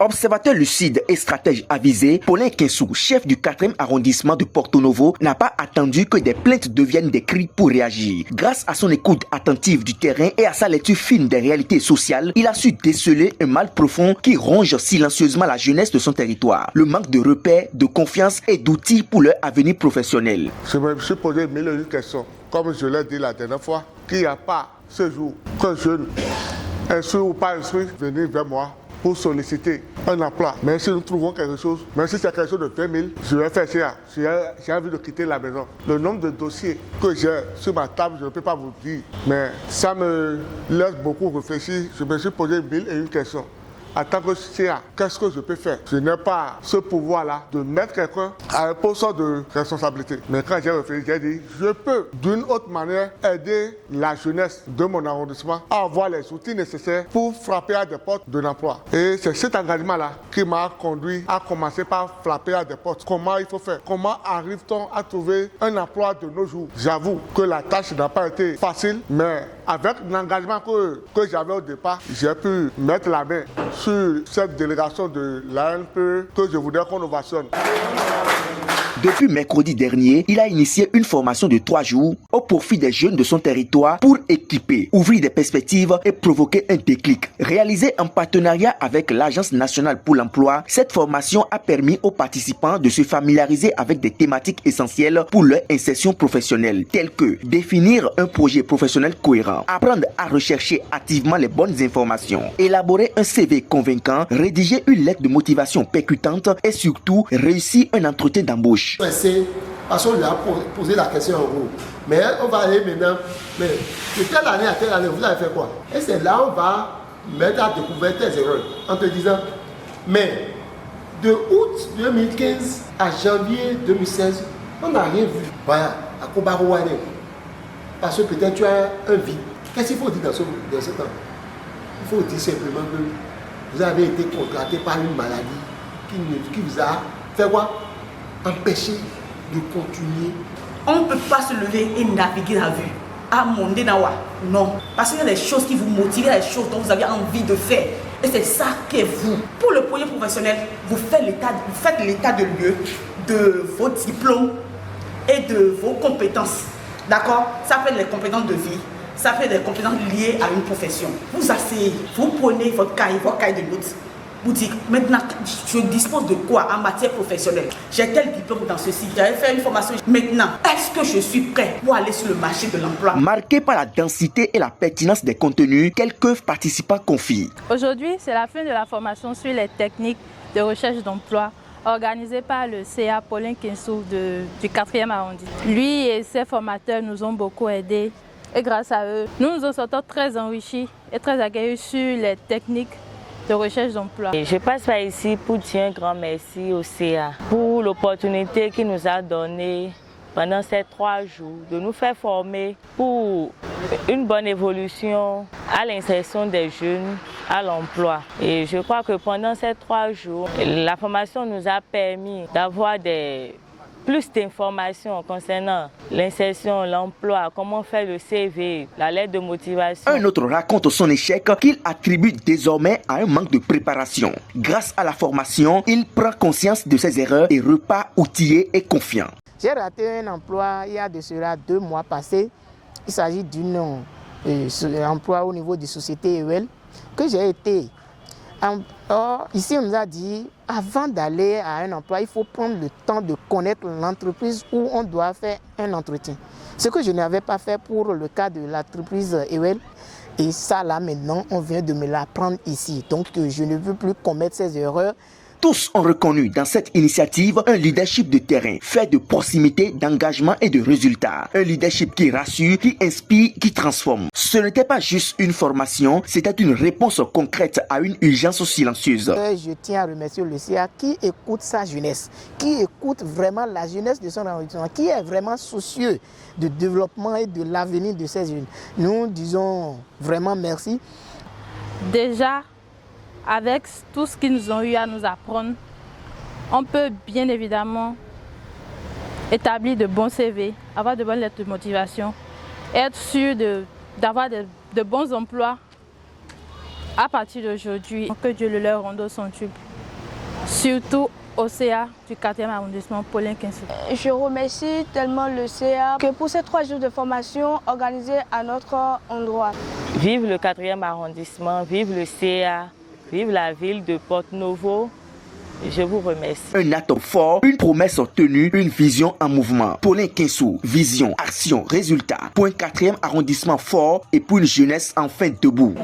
Observateur lucide et stratège avisé, Paulin Kinsou, chef du 4e arrondissement de Porto Novo, n'a pas attendu que des plaintes deviennent des cris pour réagir. Grâce à son écoute attentive du terrain et à sa lecture fine des réalités sociales, il a su déceler un mal profond qui ronge silencieusement la jeunesse de son territoire. Le manque de repères, de confiance et d'outils pour leur avenir professionnel. Je me suis posé mille questions. Comme je l'ai dit la dernière fois, qu'il n'y a pas ce jour qu'un jeune, instruit ou pas instruit, venir vers moi pour solliciter un emploi. Mais si nous trouvons quelque chose, même si c'est quelque chose de 20 000, je vais faire ça. J'ai envie de quitter la maison. Le nombre de dossiers que j'ai sur ma table, je ne peux pas vous dire. Mais ça me laisse beaucoup réfléchir. Je me suis posé 1001 questions. En tant que CA, qu'est-ce que je peux faire? Je n'ai pas ce pouvoir-là de mettre quelqu'un à un poste de responsabilité. Mais quand j'ai réfléchi, j'ai dit, je peux d'une autre manière aider la jeunesse de mon arrondissement à avoir les outils nécessaires pour frapper à des portes de l'emploi. Et c'est cet engagement-là qui m'a conduit à commencer par frapper à des portes. Comment il faut faire? Comment arrive-t-on à trouver un emploi de nos jours? J'avoue que la tâche n'a pas été facile, mais avec l'engagement que j'avais au départ, j'ai pu mettre la main sur cette délégation de l'ANP que je voudrais qu'on ovationne. Depuis mercredi dernier, il a initié une formation de 3 jours au profit des jeunes de son territoire pour équiper, ouvrir des perspectives et provoquer un déclic. Réalisée en partenariat avec l'Agence nationale pour l'emploi, cette formation a permis aux participants de se familiariser avec des thématiques essentielles pour leur insertion professionnelle, telles que définir un projet professionnel cohérent, apprendre à rechercher activement les bonnes informations, élaborer un CV convaincant, rédiger une lettre de motivation percutante et surtout réussir un entretien d'embauche. Parce qu'on lui a posé la question en gros. Mais on va aller maintenant, mais de telle année à telle année, vous avez fait quoi? Et c'est là on va mettre à découvrir tes erreurs en te disant, mais de août 2015 à janvier 2016, on n'a rien vu. Voilà, à Kobarouane. Parce que peut-être tu as un vide. Qu'est-ce qu'il faut dire dans ce temps? Il faut dire simplement que vous avez été contracté par une maladie qui vous a fait quoi? Empêcher de continuer. On ne peut pas se lever et naviguer la vue. À monter nawa. Non. Parce qu'il y a des choses qui vous motivent, il y a des choses dont vous avez envie de faire. Et c'est ça qu'est vous. Pour le projet professionnel, vous faites l'état de lieu de vos diplômes et de vos compétences. D'accord? Ça fait les compétences de vie. Ça fait des compétences liées à une profession. Vous asseyez, vous prenez votre cahier de notes. Vous dites, maintenant, je dispose de quoi en matière professionnelle? J'ai tel diplôme dans ceci, j'avais fait une formation. Maintenant, est-ce que je suis prêt pour aller sur le marché de l'emploi? Marqué par la densité et la pertinence des contenus, quelques participants confient. Aujourd'hui, c'est la fin de la formation sur les techniques de recherche d'emploi organisée par le CA Paulin Kinsou du 4e arrondissement. Lui et ses formateurs nous ont beaucoup aidés et grâce à eux, nous nous en sortons très enrichis et très aguerris sur les techniques de recherche d'emploi. Je passe par ici pour dire un grand merci au CA pour l'opportunité qu'il nous a donnée pendant ces 3 jours de nous faire former pour une bonne évolution à l'insertion des jeunes à l'emploi. Et je crois que pendant ces 3 jours, la formation nous a permis d'avoir plus d'informations concernant l'insertion, l'emploi, comment faire le CV, la lettre de motivation. Un autre raconte son échec qu'il attribue désormais à un manque de préparation. Grâce à la formation, il prend conscience de ses erreurs et repart outillé et confiant. J'ai raté un emploi il y a de cela 2 mois passés. Il s'agit d'un emploi au niveau de société EWEL que j'ai été. Or, ici, on nous a dit, avant d'aller à un emploi, il faut prendre le temps de connaître l'entreprise où on doit faire un entretien. Ce que je n'avais pas fait pour le cas de l'entreprise EWEL. Et ça, là, maintenant, on vient de me l'apprendre ici. Donc, je ne veux plus commettre ces erreurs. Tous ont reconnu dans cette initiative un leadership de terrain, fait de proximité, d'engagement et de résultats. Un leadership qui rassure, qui inspire, qui transforme. Ce n'était pas juste une formation, c'était une réponse concrète à une urgence silencieuse. Je tiens à remercier le CA qui écoute sa jeunesse, qui écoute vraiment la jeunesse de son arrondissement, qui est vraiment soucieux du développement et de l'avenir de ces jeunes. Nous disons vraiment merci. Déjà, avec tout ce qu'ils nous ont eu à nous apprendre, on peut bien évidemment établir de bons CV, avoir de bonnes lettres de motivation, être sûr d'avoir de bons emplois À partir d'aujourd'hui, que Dieu le leur rende au centuple, surtout au CA du 4e arrondissement Paulin Kinsou. Je remercie tellement le CA que pour ces 3 jours de formation organisés à notre endroit. Vive le 4e arrondissement, vive le CA, vive la ville de Porto-Novo. Je vous remercie. Un acte fort, une promesse tenue, une vision en mouvement. Paulin Kinsou, vision, action, résultat. Pour un 4e arrondissement fort et pour une jeunesse enfin debout.